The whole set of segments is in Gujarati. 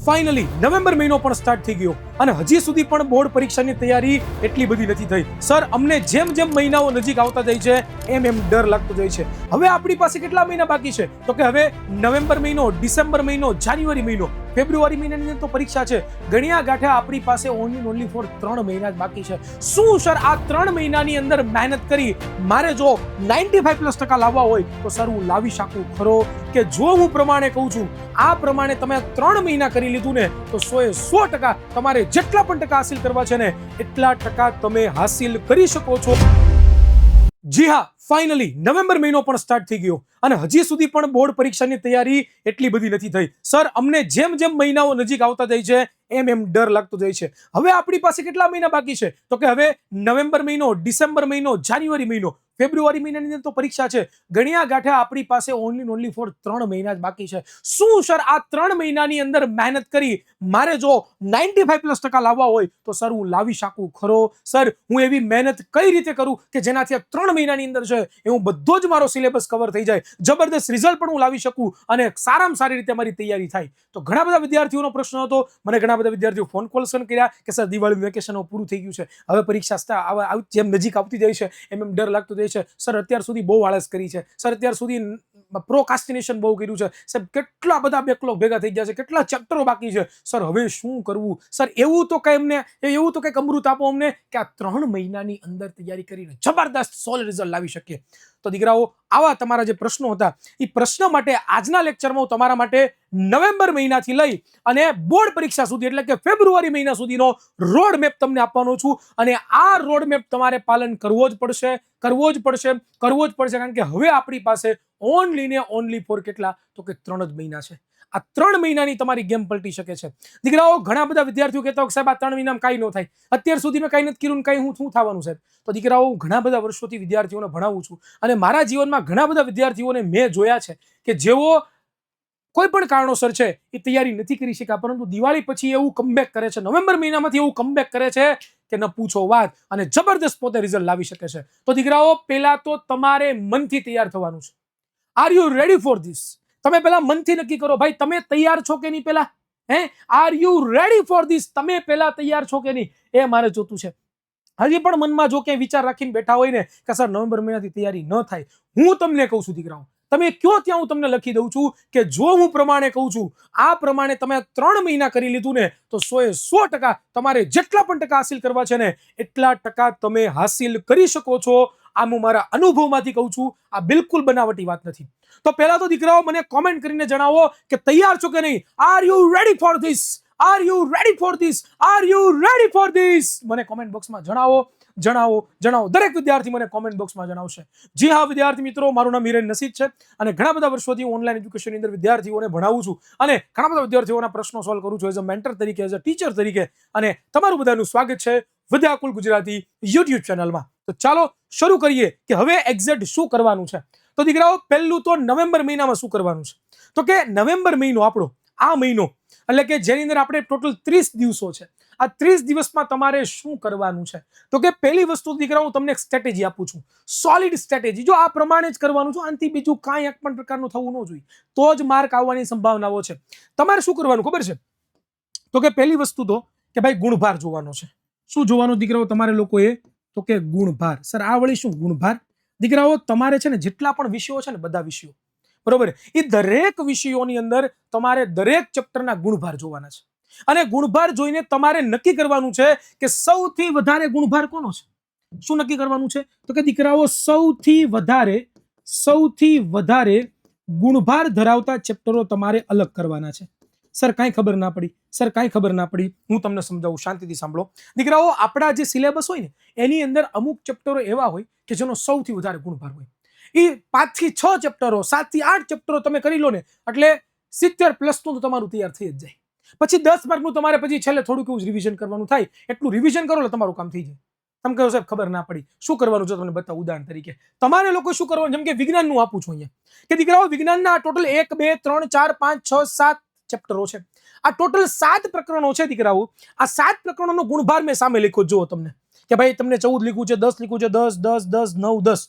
ફાઇનલી નવેમ્બર મહિનો પણ સ્ટાર્ટ થઈ ગયો અને હજી સુધી પણ બોર્ડ પરીક્ષાની તૈયારી એટલી બધી નથી થઈ. સર, અમને જેમ જેમ મહિનાઓ નજીક આવતા જાય છે એમ ડર લાગતો જાય છે. હવે આપણી પાસે કેટલા મહિના બાકી છે? તો કે હવે નવેમ્બર મહિનો, ડિસેમ્બર મહિનો, જાન્યુઆરી મહિનો, ફેબ્રુઆરી મહિનાની તો પરીક્ષા છે. ગણ્યા ગાંઠા આપણી પાસે ઓનલી ફોર 3 મહિના જ બાકી છે. શું સર આ 3 મહિનાની અંદર મહેનત કરી મારે જો 95% લાવવા હોય તો સર હું લાવી શકું ખરો? કે જો હું પ્રમાણે કહું છું આ પ્રમાણે તમે 3 મહિના કરી લીધું ને તો 100% તમારે જેટલા પણ ટકા હાસિલ કરવા છે ને એટલા ટકા તમે હાસિલ કરી શકો છો. જી હા, ફાઇનલી નવેમ્બર મહિનો પણ સ્ટાર્ટ થઈ ગયો અને હજી સુધી પણ બોર્ડ પરીક્ષાની તૈયારી એટલી બધી નથી થઈ. સર, અમને જેમ જેમ મહિનાઓ નજીક આવતા જાય છે એમ ડર લાગતો જાય છે. હવે આપણી પાસે કેટલા મહિના બાકી છે? તો કે હવે નવેમ્બર મહિનો, ડિસેમ્બર મહિનો, જાન્યુઆરી મહિનો, ફેબ્રુઆરી મહિનાની તો પરીક્ષા છે. ગણ્યા ગાંઠા આપણી પાસે ઓનલી ફોર 3 મહિના જ બાકી છે. શું સર આ 3 મહિનાની અંદર મહેનત કરી મારે જો 95% લાવવા હોય તો સર હું લાવી શકું ખરો? સર, હું એવી મહેનત કઈ રીતે કરું કે જેનાથી આ 3 મહિનાની અંદર છે એ હું બધો જ મારો સિલેબસ કવર થઈ જાય, જબરદસ્ત રિઝલ્ટ પણ હું લાવી શકું અને સારામાં સારી રીતે મારી તૈયારી થાય? તો ઘણા બધા વિદ્યાર્થીઓનો પ્રશ્ન હતો. મને ઘણા બધા વિદ્યાર્થીઓ ફોન કોલ્સ કર્યા કે સર દિવાળી વેકેશન પૂરું થઈ ગયું છે, હવે પરીક્ષા જેમ નજીક આવતી જાય છે એમ ડર લાગતો જાય છે. સર, અત્યાર સુધી બહુ આળસ કરી છે. સર, અત્યાર સુધી પ્રોકાસ્ટિનેશન બહુ કર્યું છે. સર, કેટલા બધા બેકલોગ ભેગા થઈ ગયા છે, કેટલા ચેપ્ટરો બાકી છે. સર, હવે શું કરવું? સર, એવું તો કંઈક અમૃત આપો અમને કે આ 3 મહિનાની અંદર તૈયારી કરીને જબરદસ્ત સોલિડ રિઝલ્ટ લાવી શકીએ. તો દીકરાઓ, આવા તમારા જે પ્રશ્નો હતા એ પ્રશ્ન માટે આજના લેક્ચરમાં હું તમારા માટે નવેમ્બર મહિનાથી લઈ અને બોર્ડ પરીક્ષા સુધી એટલે કે ફેબ્રુઆરી મહિના સુધીનો રોડ મેપ તમને આપવાનો છું. અને આ રોડ મેપ તમારે પાલન કરવો જ પડશે. કારણ કે હવે આપણી પાસે ઓનલી ને ઓનલી ફોર કેટલા? તો કે 3 જ મહિના છે. આ 3 મહિનાની તમારી ગેમ પલટી શકે છે. દીકરાઓ, ઘણા બધા વિદ્યાર્થીઓ કહેતા હોય સાહેબ આ 3 મહિનામાં કાંઈ ન થાય, અત્યાર સુધી મેં કાંઈ નથી કર્યું, કાંઈ શું થવાનું સાહેબ? તો દીકરાઓ, ઘણા બધા વર્ષોથી વિદ્યાર્થીઓને ભણાવું છું અને મારા જીવનમાં ઘણા બધા વિદ્યાર્થીઓને મેં જોયા છે કે જેઓ કોઈ પણ કારણોસર છે એ તૈયારી નથી કરી શક્યા, પરંતુ દિવાળી પછી એવું કમબેક કરે છે, નવેમ્બર મહિનામાંથી એવું કમબેક કરે છે કે ન પૂછો વાત, અને જબરદસ્ત પોતે રિઝલ્ટ લાવી શકે છે. તો દીકરાઓ, પહેલા તો તમારે મનથી તૈયાર થવાનું છે. Are you ready for this? તમે પહેલા મનથી નક્કી કરો, ભાઈ તમે તૈયાર છો કે નહીં? પહેલા are you ready for this? તમે પહેલા તૈયાર છો કે નહીં એ મારે જોતું છે. હજી પણ મનમાં જો ક્યાંય વિચાર રાખીને બેઠા હોય ને કે સર નવેમ્બર મહિનાથી તૈયારી ન થાય, હું તમને કહું છું દીકરાઓ, તમે કયો ત્યાં હું તમને લખી દઉં છું કે જો હું પ્રમાણે કહું છું આ પ્રમાણે તમે 3 મહિના કરી લીધું ને તો 100% તમારે જેટલા પણ ટકા હાસિલ કરવા છે ને એટલા ટકા તમે હાસિલ કરી શકો છો. આ હું મારા અનુભવમાંથી કહું છું, આ બિલકુલ બનાવટી વાત નથી. તો પહેલા તો દીકરાઓ મને કોમેન્ટ કરીને જણાવો કે તૈયાર છો કે નહીં? Are you ready for this? Are you ready for this? Are you ready for this? મને કોમેન્ટ બોક્સમાં જણાવો. દરેક વિદ્યાર્થી મને કોમેન્ટ બોક્સમાં જણાવશે. જી હા વિદ્યાર્થી મિત્રો, મારું નામ હિરેન નસીદ છે અને ઘણા બધા વર્ષોથી ઓનલાઈન એજ્યુકેશનની અંદર વિદ્યાર્થીઓને ભણાવું છું અને ઘણા બધા વિદ્યાર્થીઓના પ્રશ્નો સોલ્વ કરું છું એઝ અ મેન્ટર તરીકે, એઝ અ ટીચર તરીકે. અને તમારું બધાનું સ્વાગત છે વિદ્યાકુલ ગુજરાતી યુટ્યુબ ચેનલમાં. તો ચાલો શરૂ કરીએ કે હવે એક્ઝેક્ટ શું કરવાનું છે. તો દીકરાઓ, પહેલું તો નવેમ્બર મહિનામાં શું કરવાનું છે? તો કે નવેમ્બર મહિનો આપણો આ મહિનો એટલે કે જેની અંદર આપણે ટોટલ 30 દિવસો છે. આ 30 દિવસમાં તમારે શું કરવાનું છે? તો કે પહેલી વસ્તુ દીકરાઓ, હું તમને એક સ્ટ્રેટેજી આપું છું, સોલિડ સ્ટ્રેટેજી. જો આ પ્રમાણે જ કરવાનું છે, આનાથી બીજું કાંઈ એક પણ પ્રકારનું થવું ન જોઈએ, તો જ માર્ક આવવાની સંભાવનાઓ છે. તમારે શું કરવાનું ખબર છે? તો કે પહેલી વસ્તુ તો કે ભાઈ ગુણભાર જોવાનો છે. શું જોવાનું દીકરાઓ તમારે લોકોએ? તો કે ગુણભાર. સર, આ વળી શું ગુણભાર? દીકરાઓ, તમારે છે ને જેટલા પણ વિષયો છે ને બધા વિષયો, બરોબર, એ દરેક વિષયોની અંદર તમારે દરેક ચેપ્ટરના ગુણભાર જોવાના છે. અને ગુણભાર જોઈને તમારે નક્કી કરવાનું છે કે સૌથી વધારે ગુણભાર કોનો છે. શું નક્કી કરવાનું છે? તો કે દીકરાઓ, સૌથી વધારે ગુણભાર ધરાવતા ચેપ્ટરો તમારે અલગ કરવાના છે. સર, કાંઈ ખબર ના પડી. હું તમને સમજાવું, શાંતિથી સાંભળો. દીકરાઓ, આપણા જે સિલેબસ હોય ને એની અંદર અમુક ચેપ્ટરો એવા હોય કે જેનો સૌથી વધારે ગુણભાર હોય. એ 5 થી 6 ચેપ્ટરો, 7 થી 8 ચેપ્ટરો તમે કરી લો ને એટલે 70+ નું તો તમારું તૈયાર થઈ જ જાય. પછી 10 માર્કનું તમારે પછી છેલ્લે થોડુંક એવું રિવિઝન કરવાનું થાય. એટલું રિવિઝન કરો એટલે તમારું કામ થઈ જાય. તમે કહો સાહેબ ખબર ના પડી, શું કરવાનું છે તમને બતાવું. ઉદાહરણ તરીકે તમારે લોકો શું કરવાનું, જેમ કે વિજ્ઞાનનું આપું છું અહીંયા કે દીકરાઓ, વિજ્ઞાનના ટોટલ 1 2 3 4 5 6 7 ચેપ્ટરો છે. આ ટોટલ 7 પ્રકરણો છે દીકરાઓ. આ 7 પ્રકરણોનો ગુણભાર મેં સામે લખ્યો. જુઓ તમને કે ભાઈ તમને 14 લીખું છે, 10 લીખું છે, 10 10 10 9 10,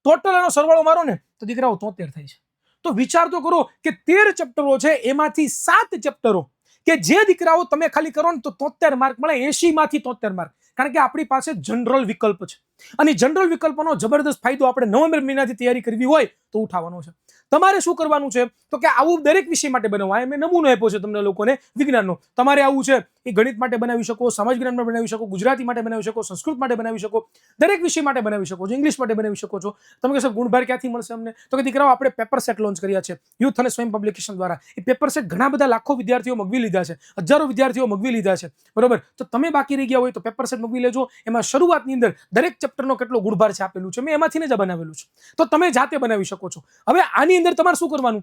ટોટલ આનો સરવાળો મારો ને તો દીકરાઓ 73 થાય છે. તો વિચાર તો કરો કે 13 ચેપ્ટરો છે, એમાંથી 7 ચેપ્ટરો કે જે દીકરાઓ તમે ખાલી કરો ને તો 73 માર્ક મળે, 80 માંથી 73 માર્ક, કારણ કે આપણી પાસે જનરલ વિકલ્પ છે. અને જનરલ વિકલ્પનો જબરદસ્ત ફાયદો આપણે નવેમ્બર મહિનાથી તૈયારી કરવી હોય તો ઉઠાવવાનો છે. તમારે શું કરવાનું છે તો કે આવું દરેક વિષય માટે બનાવવા, મેં નમૂનો આપ્યો છે તમને લોકોને વિજ્ઞાનનો. તમારે આવું છે એ ગણિત માટે બનાવી શકો, સમાજ વિજ્ઞાન માટે બનાવી શકો, ગુજરાતી માટે બનાવી શકો, સંસ્કૃત માટે બનાવી શકો, દરેક વિષય માટે બનાવી શકો છો, ઇંગ્લિશ માટે બનાવી શકો છો. તમે કહેશો ગુણભાર ક્યાંથી મળશે અમને? તો કે દીકરાઓ આપણે પેપર સેટ લોન્ચ કર્યા છે યુથ અને સ્વયં પબ્લિકેશન દ્વારા. એ પેપર સેટ ઘણા બધા લાખો વિદ્યાર્થીઓ મગવી લીધા છે, હજારો વિદ્યાર્થીઓ મગવી લીધા છે, બરોબર? તો તમે બાકી રહી ગયા હોય તો પેપર સેટ મગવી લેજો. એમાં શરૂઆતની અંદર દરેક ચેપ્ટરનો કેટલો ગુણભાર છે આપેલું છે, મેં એમાંથી જ બનાવેલું છે, તો તમે જાતે બનાવી શકો છો. હવે આની અંદર તમારે શું કરવાનું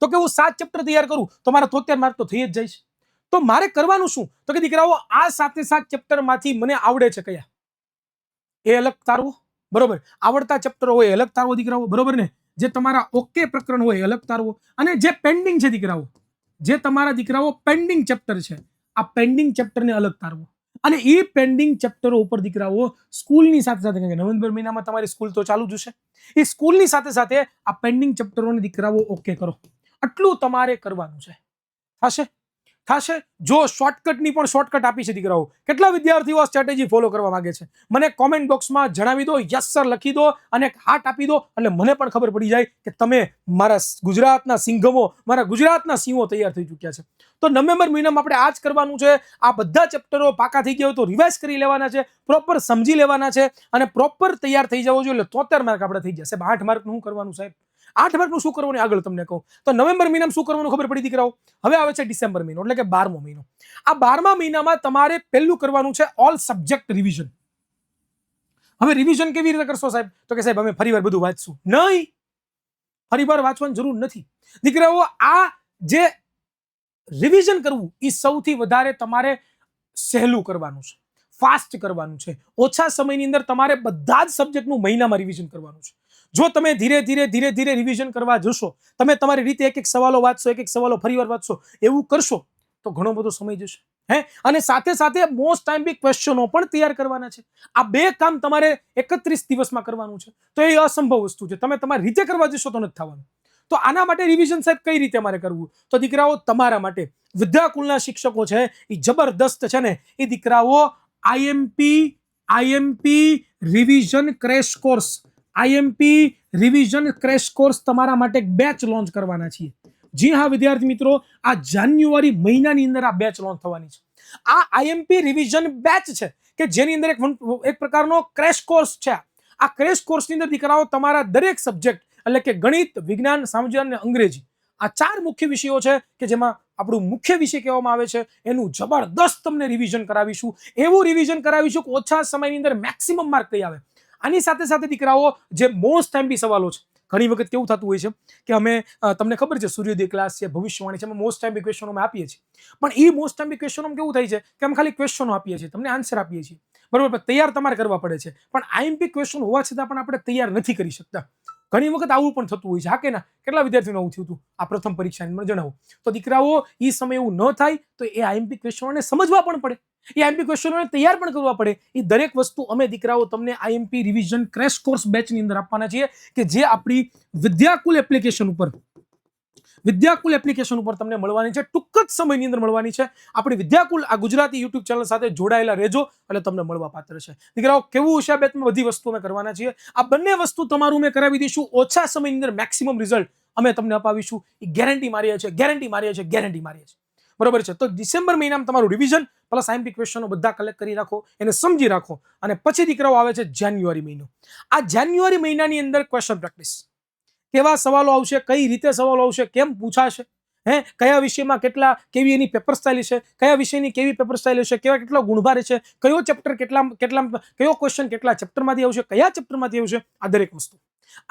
તો કે હું 7 ચેપ્ટર તૈયાર કરું તો મારા 73 માર્ક તો થઈ જ જાય છે. તો મારે કરવાનું શું તો કે દીકરાઓ આ 7 ચેપ્ટર માંથી મને આવડે છે કયા એ અલગ તારવો, બરોબર? આવડતા ચેપ્ટર હોય અલગ તારવો દીકરાઓ, બરોબર ને? જે તમારા ઓકે પ્રકરણ હોય અલગ તારવો, અને જે પેન્ડિંગ છે દીકરાઓ, જે તમારા દીકરાઓ પેન્ડિંગ ચેપ્ટર છે, આ પેન્ડિંગ ચેપ્ટરને અલગ તારવો. અને એ પેન્ડિંગ ચેપ્ટરો ઉપર દીકરાઓ સ્કૂલની સાથે સાથે, નવેમ્બર મહિનામાં તમારી સ્કૂલ તો ચાલુ જ હશે, એ સ્કૂલની સાથે સાથે આ પેન્ડિંગ ચેપ્ટરોને દીકરાઓ ઓકે કરો. આટલું તમારે કરવાનું છે. થશે? થશે. જો શોર્ટકટની પણ શોર્ટકટ આપી છે દીકરાઓ. કેટલા વિદ્યાર્થીઓ આ સ્ટ્રેટેજી ફોલો કરવા માંગે છે મને કોમેન્ટ બોક્સમાં જણાવી દો, યસ સર લખી દો અને એક હાર્ટ આપી દો, એટલે મને પણ ખબર પડી જાય કે તમે મારા ગુજરાતના સિંઘમો, મારા ગુજરાતના સિંહો તૈયાર થઈ ચૂક્યા છે. તો નવેમ્બર મહિનામાં આપણે આ જ કરવાનું છે. આ બધા ચેપ્ટરો પાકા થઈ ગયા હોય તો રિવાઇઝ કરી લેવાના છે, પ્રોપર સમજી લેવાના છે અને પ્રોપર તૈયાર થઈ જવો જોઈએ. એટલે 73 માર્ક આપણે થઈ જશે. 8 માર્કનું શું કરવાનું સાહેબ? 8 માર્કનું શું કરવાનું આગળ તમને કહું. તો નવેમ્બર મહિનામાં શું કરવાનું ખબર પડી દીકરાઓ. હવે આવે છે ડિસેમ્બર મહિનો, એટલે કે 12મો મહિનો. આ 12મા મહિનામાં તમારે પહેલું કરવાનું છે ઓલ સબ્જેક્ટ રિવિઝન. હવે રિવિઝન કેવી રીતે કરશો સાહેબ? તો કે સાહેબ અમે ફરીવાર બધું વાંચશું. નહીં, ફરીવાર વાંચવાની જરૂર નથી દીકરાઓ. આ જે રિવિઝન કરવું એ સૌથી વધારે તમારે સહેલું કરવાનું છે, ફાસ્ટ કરવાનું છે. ઓછા સમયની અંદર તમારે બધા જ સબ્જેક્ટનું મહિનામાં રિવિઝન કરવાનું છે. જો તમે ધીરે ધીરે રિવિઝન કરવા જશો, તમે તમારી રીતે એક સવાલો વાંચશો, એક સવાલો ફરીવાર વાંચશો, એવું કરશો તો ઘણો બધો સમય જશે. અને સાથે સાથે મોસ્ટ ટાઈમ બી ક્વેશ્ચનો પણ તૈયાર કરવાના છે. આ બે કામ તમારે 31 દિવસમાં કરવાનું છે. તો એ અસંભવ વસ્તુ છે. તમે તમારી રીતે કરવા જશો તો નથી થવાનું. તો આના માટે રિવિઝન સાહેબ કઈ રીતે મારે કરવું? તો દીકરાઓ તમારા માટે વિદ્યાકુલના શિક્ષકો છે એ જબરદસ્ત છે ને, એ દીકરાઓ IMP revision crash course, IMP revision crash course તમારા માટે એક બેચ લોન્ચ કરવાના છીએ. જી હા વિદ્યાર્થી મિત્રો, આ જાન્યુઆરી મહિનાની અંદર આ બેચ લોન્ચ થવાની છે. આ આઈએમપી રિવિઝન બેચ છે કે જેની અંદર એક પ્રકારનો ક્રેશ કોર્સ છે. આ ક્રેશ કોર્સની અંદર દીકરાઓ તમારા દરેક સબ્જેક્ટ એટલે કે ગણિત, વિજ્ઞાન, સામાજિક અને અંગ્રેજી, આ 4 મુખ્ય વિષયો છે કે જેમાં આપણું મુખ્ય વિષય કહેવામાં આવે છે, એનું જબરદસ્ત તમને રિવિઝન કરાવીશું. એવું રિવિઝન કરાવીશું કે ઓછા સમયની અંદર મેક્સિમમ માર્ક કઈ આવે. આની સાથે સાથે દીકરાઓ જે મોસ્ટ ટાઈમ બી સવાલો છે, ઘણી વખત કેવું થતું હોય છે કે અમે તમને ખબર છે સૂર્યોદય ક્લાસ છે, ભવિષ્યવાણી છે, અમે મોસ્ટ ટાઈમ બી ક્વેશ્ચનો અમે આપીએ છીએ. પણ એ મોસ્ટ ટાઈમ બી ક્વેશ્ચનો કેવું થાય છે કે અમે ખાલી ક્વેશ્ચનો આપીએ છીએ, તમને આન્સર આપીએ છીએ, બરોબર? તૈયાર તમારે કરવા પડે છે. પણ આઈએમપી ક્વેશ્ચન હોવા છતાં પણ આપણે તૈયાર નથી કરી શકતા. ઘણી વખત આવું પણ થતું હોય છે. હા કે ના? કેટલા વિદ્યાર્થીઓને આવું થયું હતું આ પ્રથમ પરીક્ષાની? મને જણાવો. તો દીકરાઓ એ સમય એવું ન થાય તો એ આઈએમપી ક્વેશ્ચનોને સમજવા પણ પડે, એ આઈએમપી ક્વેશ્ચનોને તૈયાર પણ કરવા પડે. એ દરેક વસ્તુ અમે દીકરાઓ તમને આઈએમપી રિવિઝન ક્રેશ કોર્સ બેચની અંદર આપવાના છીએ કે જે આપણી વિદ્યાકુલ એપ્લિકેશન ઉપર તમને મળવાની છે. ટૂંક જ સમયની અંદર મળવાની છે. આપણી વિદ્યાકુલ આ ગુજરાતી યુટ્યુબ ચેનલ સાથે જોડાયેલા રહેજો એટલે તમને મળવા પાત્ર છે. દીકરાઓ કેવું છે આ બેચમાં બધી વસ્તુ અમે કરવાના છીએ. આ બંને વસ્તુ તમારું અમે કરાવી દઈશું. ઓછા સમયની અંદર મેક્સિમમ રિઝલ્ટ અમે તમને અપાવીશું. એ ગેરંટી મારીએ છીએ. બરોબર છે? તો ડિસેમ્બર મહિનામાં તમારું રિવિઝન પ્લસ આઈએમપી ક્વેશ્ચનો બધા કલેક્ટ કરી રાખો, એને સમજી રાખો. અને પછી દીકરાઓ આવે છે જાન્યુઆરી મહિનો. આ જાન્યુઆરી મહિનાની અંદર ક્વેશ્ચન પ્રેક્ટિસ, કેવા સવાલો આવશે, કઈ રીતે સવાલો આવશે, કેમ પૂછાશે, કયા વિષયમાં કેવી એની પેપર સ્ટાઇલ છે, કયા વિષયની કેવી પેપર સ્ટાઇલ છે, કેટલો ગુણભાર છે, કયો ચેપ્ટર કયો ક્વેશ્ચન કેટલા ચેપ્ટરમાંથી આવશે, કયા ચેપ્ટરમાંથી આવશે, આ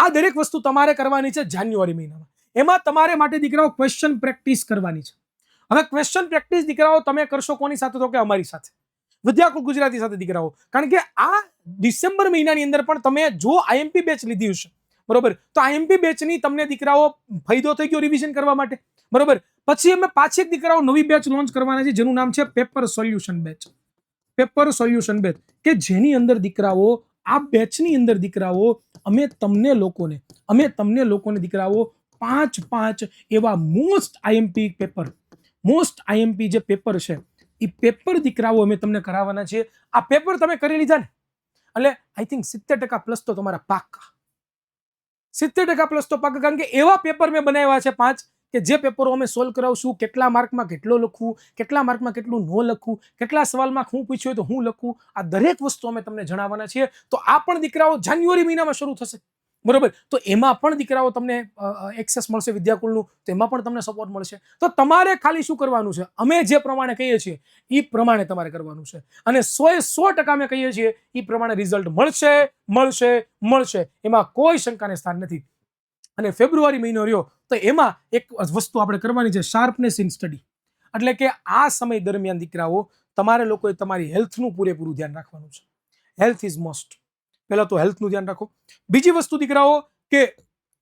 દરેક વસ્તુ તમારે કરવાની છે જાન્યુઆરી મહિનામાં. એમાં તમારે માટે દીકરાઓ ક્વેશ્ચન પ્રેક્ટિસ કરવાની છે. હવે ક્વેશ્ચન પ્રેક્ટિસ દીકરાઓ તમે કરશો કોની સાથે? તો કે અમારી સાથે, વિદ્યાકુલ ગુજરાતી સાથે દીકરાઓ. કારણ કે આ ડિસેમ્બર મહિનાની અંદર પણ તમે જો આઈએમપી બેચ લીધી હશે, બરોબર, તો આઈએમપી બેચની તમને દીકરાઓ ફાયદો થઈ ગયો રિવિઝન કરવા માટે, બરોબર. પછી અમે પાછી એક દીકરાઓ નવી બેચ લોન્ચ કરવાના છે જેનું નામ છે પેપર સોલ્યુશન બેચ, કે જેની અંદર દીકરાઓ આ બેચની અંદર દીકરાઓ અમે તમને લોકોને દીકરાઓ 5 એવા મોસ્ટ મોસ્ટ આઈએમપી જે પેપર છે એ પેપર દીકરાઓ અમે તમને કરાવવાના છીએ. આ પેપર તમે કરી લીધા ને એટલે આઈ થિંક 70% પ્લસ તો તમારા પાક્કા. 70% પ્લસ તો પાક્કા, કારણ કે એવા પેપર મેં બનાવ્યા છે 5 કે જે પેપરો અમે સોલ્વ કરાવશું. કેટલા માર્કમાં કેટલો લખવું, કેટલા માર્કમાં કેટલું ન લખવું, કેટલા સવાલમાં હું પૂછ્યું તો હું લખવું, આ દરેક વસ્તુ અમે તમને જણાવવાના છીએ. તો આ પણ દીકરાઓ જાન્યુઆરી મહિનામાં શરૂ થશે, બરોબર? તો એમાં પણ દીકરાઓ તમને એક્સેસ મળશે વિદ્યાકુલનું, તો એમાં પણ તમને સપોર્ટ મળશે. તો તમારે ખાલી શું કરવાનું છે, અમે જે પ્રમાણે કહીએ છીએ એ પ્રમાણે તમારે કરવાનું છે, અને 100% અમે કહીએ છીએ એ પ્રમાણે રિઝલ્ટ મળશે મળશે મળશે, એમાં કોઈ શંકાને સ્થાન નથી. અને ફેબ્રુઆરી મહિનો રહ્યો તો એમાં એક વસ્તુ આપણે કરવાની છે, શાર્પનેસ ઇન સ્ટડી. એટલે કે આ સમય દરમિયાન દીકરાઓ તમારે લોકોએ તમારી હેલ્થનું પૂરેપૂરું ધ્યાન રાખવાનું છે. Health is most. પહેલા તો હેલ્થનું ધ્યાન રાખો. બીજી વસ્તુ દીકરાઓ કે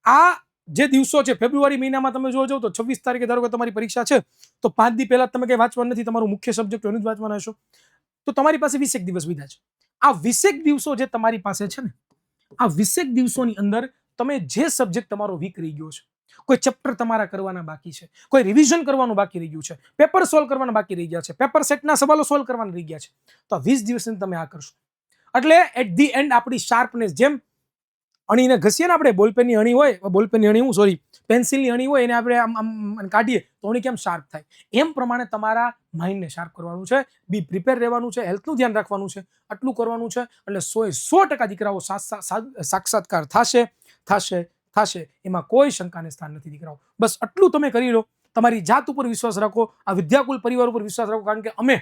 આ જે દિવસો છે ફેબ્રુઆરી મહિનામાં તમે જોજો તો 26 તારીખે ધારો કે તમારી પરીક્ષા છે તો 5 દી પહેલા તમે કંઈ વાંચવાનું નથી, તમારું મુખ્ય સબ્જેક્ટ એનું જ વાંચવાના હશો. તો તમારી પાસે 20 દિવસ વિધા છે. આ 20 દિવસો જે તમારી પાસે છે ને, આ 20 દિવસોની અંદર તમે જે સબ્જેક્ટ તમારો વીક રહી ગયો છે, કોઈ ચેપ્ટર તમારા કરવાના બાકી છે, કોઈ રિવિઝન કરવાનું બાકી રહી ગયું છે, પેપર સોલ્વ કરવાના બાકી રહી ગયા છે, પેપર સેટના સવાલો સોલ્વ કરવાના રહી ગયા છે, તો આ 20 દિવસની તમે આ કરશો. એટલે એટ ધી એન્ડ આપણી શાર્પનેસ, જેમ અણીને ઘસીએ ને આપણે, બોલપેનની અણી હોય, બોલપેનની અણી સોરી પેન્સિલની અણી હોય એને આપણે આમ કાઢીએ તો અણી કેમ શાર્પ થાય, એમ પ્રમાણે તમારા માઇન્ડને શાર્પ કરવાનું છે. બી પ્રિપેર રહેવાનું છે, હેલ્થનું ધ્યાન રાખવાનું છે, આટલું કરવાનું છે. એટલે 100% દીકરાઓ સાક્ષાત્કાર થશે થશે થશે, એમાં કોઈ શંકાને સ્થાન નથી દીકરાઓ. બસ આટલું તમે કરી લો. તમારી જાત ઉપર વિશ્વાસ રાખો, આ વિદ્યાકુલ પરિવાર ઉપર વિશ્વાસ રાખો, કારણ કે અમે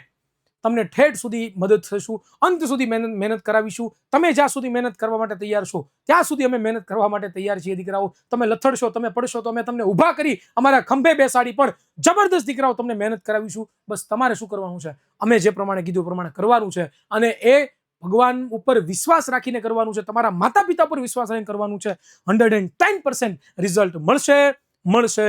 તમને ઠેઠ સુધી મદદ થઈશું, અંત સુધી મહેનત કરાવીશું. તમે જ્યાં સુધી મહેનત કરવા માટે તૈયાર છો ત્યાં સુધી અમે મહેનત કરવા માટે તૈયાર છીએ દીકરાઓ. તમે લથડશો, તમે પડશો તો અમે તમને ઊભા કરી અમારા ખંભે બેસાડી પણ જબરદસ્ત દીકરાઓ તમને મહેનત કરાવીશું. બસ તમારે શું કરવાનું છે, અમે જે પ્રમાણે કીધું એ પ્રમાણે કરવાનું છે, અને એ ભગવાન ઉપર વિશ્વાસ રાખીને કરવાનું છે, તમારા માતા પિતા પર વિશ્વાસ રાખીને કરવાનું છે. 110% રિઝલ્ટ મળશે મળશે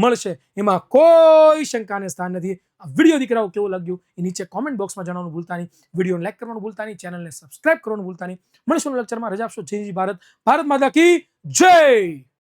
મળશે, એમાં કોઈ શંકાને સ્થાન નથી. આ વિડીયો દીકરાઓ કેવો લાગ્યો એ નીચે કોમેન્ટ બોક્સમાં જણાવવાનું ભૂલતા નહીં. વિડીયોને લાઈક કરવાનું ભૂલતા નહીં, ચેનલને સબસ્ક્રાઇબ કરવાનું ભૂલતા નહીં. મળીશું લેક્ચરમાં. રજા આપશો. જય ભારત. ભારત માતા કી જય.